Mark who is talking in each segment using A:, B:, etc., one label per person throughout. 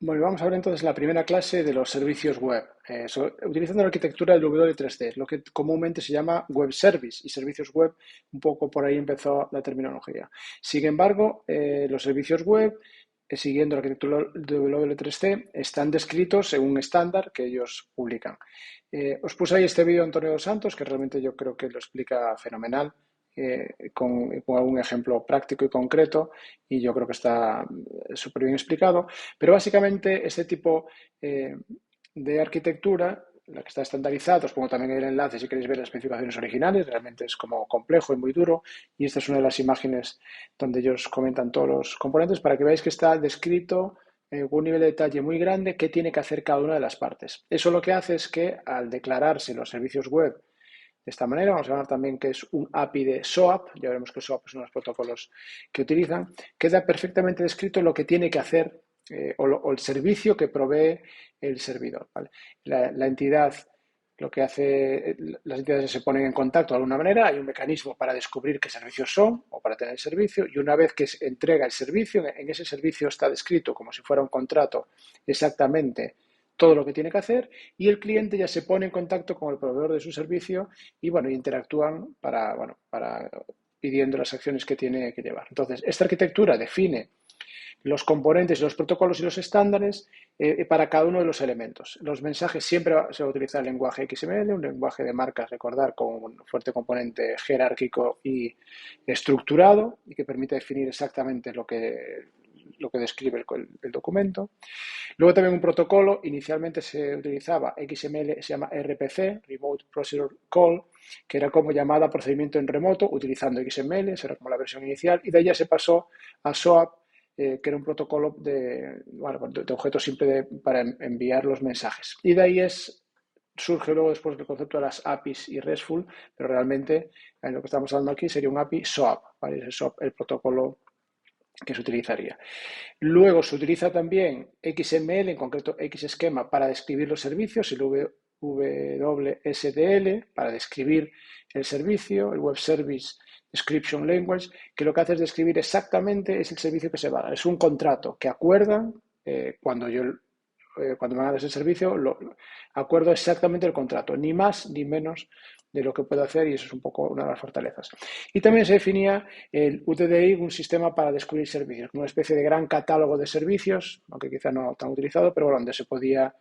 A: Bueno, vamos a ver entonces la primera clase de los servicios web, utilizando la arquitectura del W3C, lo que comúnmente se llama web service y servicios web, un poco por ahí empezó la terminología. Sin embargo, los servicios web, siguiendo la arquitectura del W3C, están descritos en un estándar que ellos publican. Os puse ahí este vídeo de Antonio dos Santos, que realmente yo creo que lo explica fenomenal. Con algún ejemplo práctico y concreto, y yo creo que está súper bien explicado. Pero básicamente este tipo de arquitectura, la que está estandarizada, os pongo también el enlace si queréis ver las especificaciones originales, realmente es como complejo y muy duro, y esta es una de las imágenes donde ellos comentan todos los componentes para que veáis que está descrito con un nivel de detalle muy grande qué tiene que hacer cada una de las partes. Eso lo que hace es que al declararse los servicios web de esta manera, vamos a llamar también que es un API de SOAP, ya veremos que SOAP es uno de los protocolos que utilizan, queda perfectamente descrito lo que tiene que hacer o el servicio que provee el servidor. ¿Vale? La entidad, lo que hace, las entidades se ponen en contacto de alguna manera, hay un mecanismo para descubrir qué servicios son o para tener el servicio, y una vez que se entrega el servicio, en ese servicio está descrito como si fuera un contrato exactamente todo lo que tiene que hacer, y el cliente ya se pone en contacto con el proveedor de su servicio y bueno, interactúan para pidiendo las acciones que tiene que llevar. Entonces, esta arquitectura define los componentes, los protocolos y los estándares para cada uno de los elementos. Los mensajes siempre se va a utilizar el lenguaje XML, un lenguaje de marcas, recordar, con un fuerte componente jerárquico y estructurado y que permite definir exactamente lo que describe el documento. Luego también un protocolo, inicialmente se utilizaba XML, se llama RPC, Remote Procedure Call, que era como llamada procedimiento en remoto, utilizando XML, esa era como la versión inicial, y de ahí ya se pasó a SOAP, que era un protocolo de objeto simple para enviar los mensajes. Y de ahí surge luego después el concepto de las APIs y RESTful, pero realmente lo que estamos hablando aquí sería un API SOAP, ¿vale? Es SOAP el protocolo que se utilizaría. Luego se utiliza también XML, en concreto Xschema, para describir los servicios, el WSDL para describir el servicio, el Web Service Description Language, que lo que hace es describir exactamente es el servicio que se va a dar. Es un contrato que acuerdan cuando me hagas ese servicio, acuerdo exactamente el contrato, ni más ni menos de lo que puedo hacer, y eso es un poco una de las fortalezas. Y también se definía el UTDI, un sistema para descubrir servicios, una especie de gran catálogo de servicios, aunque quizá no tan utilizado, pero bueno, donde se podía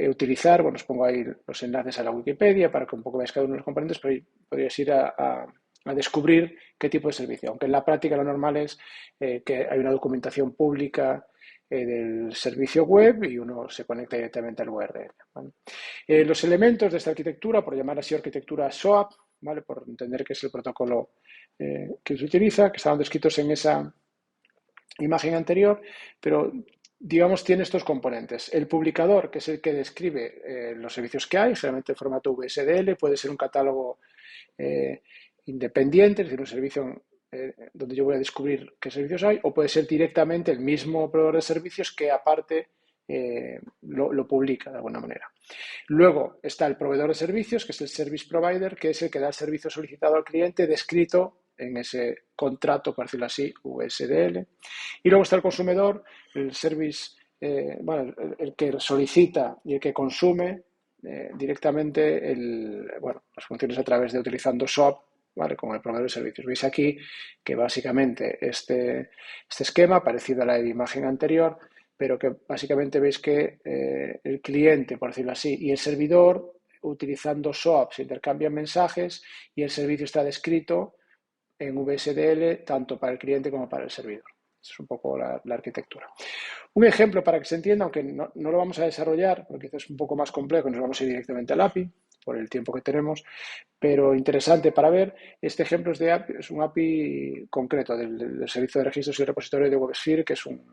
A: utilizar. Bueno, os pongo ahí los enlaces a la Wikipedia para que un poco veáis cada uno de los componentes, pero ahí podríais ir a descubrir qué tipo de servicio, aunque en la práctica lo normal es que hay una documentación pública del servicio web y uno se conecta directamente al URL. ¿Vale? Los elementos de esta arquitectura, por llamar así arquitectura SOAP, ¿vale? Por entender que es el protocolo que se utiliza, que estaban descritos en esa imagen anterior, pero digamos tiene estos componentes. El publicador, que es el que describe los servicios que hay, generalmente en formato VSDL, puede ser un catálogo independiente, es decir, un servicio donde yo voy a descubrir qué servicios hay, o puede ser directamente el mismo proveedor de servicios que aparte lo publica de alguna manera. Luego está el proveedor de servicios, que es el service provider, que es el que da el servicio solicitado al cliente descrito en ese contrato, por decirlo así, VSDL. Y luego está el consumidor, el service, el que solicita y el que consume directamente las funciones a través de utilizando SOAP, ¿vale? Con el proveedor de servicios. Veis aquí que básicamente este esquema, parecido a la imagen anterior, pero que básicamente veis que el cliente, por decirlo así, y el servidor, utilizando SOAP, se intercambian mensajes y el servicio está descrito en VSDL tanto para el cliente como para el servidor. Esa es un poco la arquitectura. Un ejemplo para que se entienda, aunque no lo vamos a desarrollar, porque es un poco más complejo, nos vamos a ir directamente al API, por el tiempo que tenemos, pero interesante para ver. Este ejemplo es un API concreto del Servicio de Registros y Repositorios de WebSphere, que es un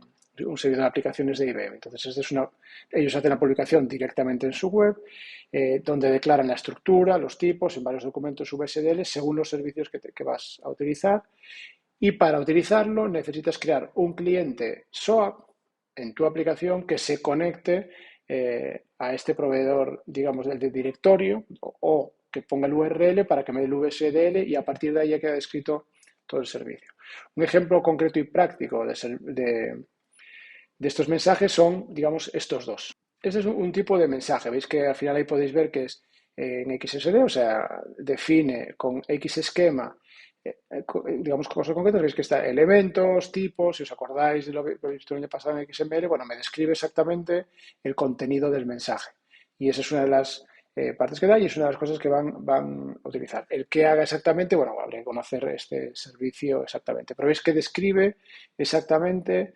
A: servicio de aplicaciones de IBM. Entonces, ellos hacen la publicación directamente en su web, donde declaran la estructura, los tipos, en varios documentos VSDL, según los servicios que vas a utilizar. Y para utilizarlo necesitas crear un cliente SOAP en tu aplicación que se conecte a este proveedor, digamos, del directorio, o que ponga el URL para que me dé el VSDL, y a partir de ahí ya queda descrito todo el servicio. Un ejemplo concreto y práctico de de estos mensajes son, digamos, estos dos. Este es un tipo de mensaje. Veis que al final ahí podéis ver que es en XSD, o sea, define con X esquema, digamos, cosas concretas. Veis que está elementos, tipos, si os acordáis de lo que he visto el año pasado en XML, bueno, me describe exactamente el contenido del mensaje. Y esa es una de las partes que da y es una de las cosas que van a utilizar. El que haga exactamente, bueno, habría que conocer este servicio exactamente, pero veis que describe exactamente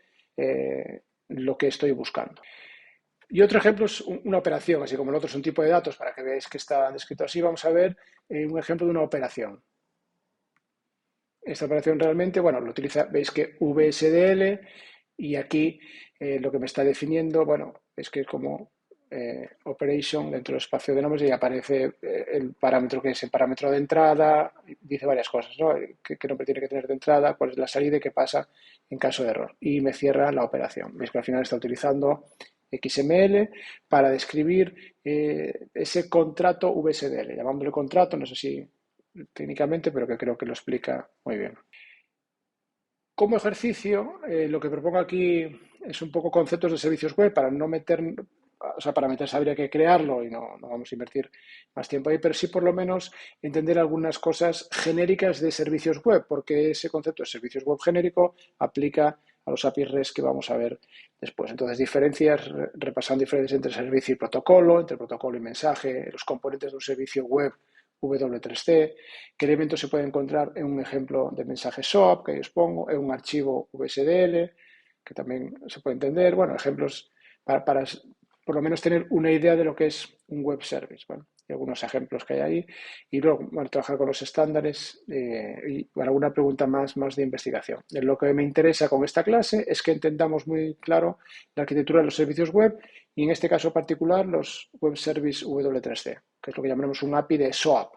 A: lo que estoy buscando. Y otro ejemplo es una operación, así como el otro es un tipo de datos, para que veáis que está descrito así, vamos a ver un ejemplo de una operación. Esta operación realmente, bueno, lo utiliza, veis que VSDL y aquí lo que me está definiendo, bueno, es que es como operation dentro del espacio de nombres y aparece el parámetro que es el parámetro de entrada, dice varias cosas, ¿no? ¿Qué nombre tiene que tener de entrada? ¿Cuál es la salida y qué pasa en caso de error? Y me cierra la operación. Veis que al final está utilizando XML para describir ese contrato VSDL, llamándole contrato, no sé si técnicamente, pero que creo que lo explica muy bien. Como ejercicio, lo que propongo aquí es un poco conceptos de servicios web para no meter, o sea, para meterse habría que crearlo y no vamos a invertir más tiempo ahí, pero sí por lo menos entender algunas cosas genéricas de servicios web, porque ese concepto de servicios web genérico aplica a los API REST que vamos a ver después. Entonces, diferencias, repasando diferencias entre servicio y protocolo, entre protocolo y mensaje, los componentes de un servicio web W3C, qué elementos se puede encontrar en un ejemplo de mensaje SOAP que os pongo, en un archivo VSDL, que también se puede entender, bueno, ejemplos para por lo menos tener una idea de lo que es un web service, bueno, y algunos ejemplos que hay ahí, y luego, bueno, trabajar con los estándares y alguna pregunta más de investigación. Lo que me interesa con esta clase es que entendamos muy claro la arquitectura de los servicios web y en este caso particular los Web Service W3C, que es lo que llamaremos un API de SOAP.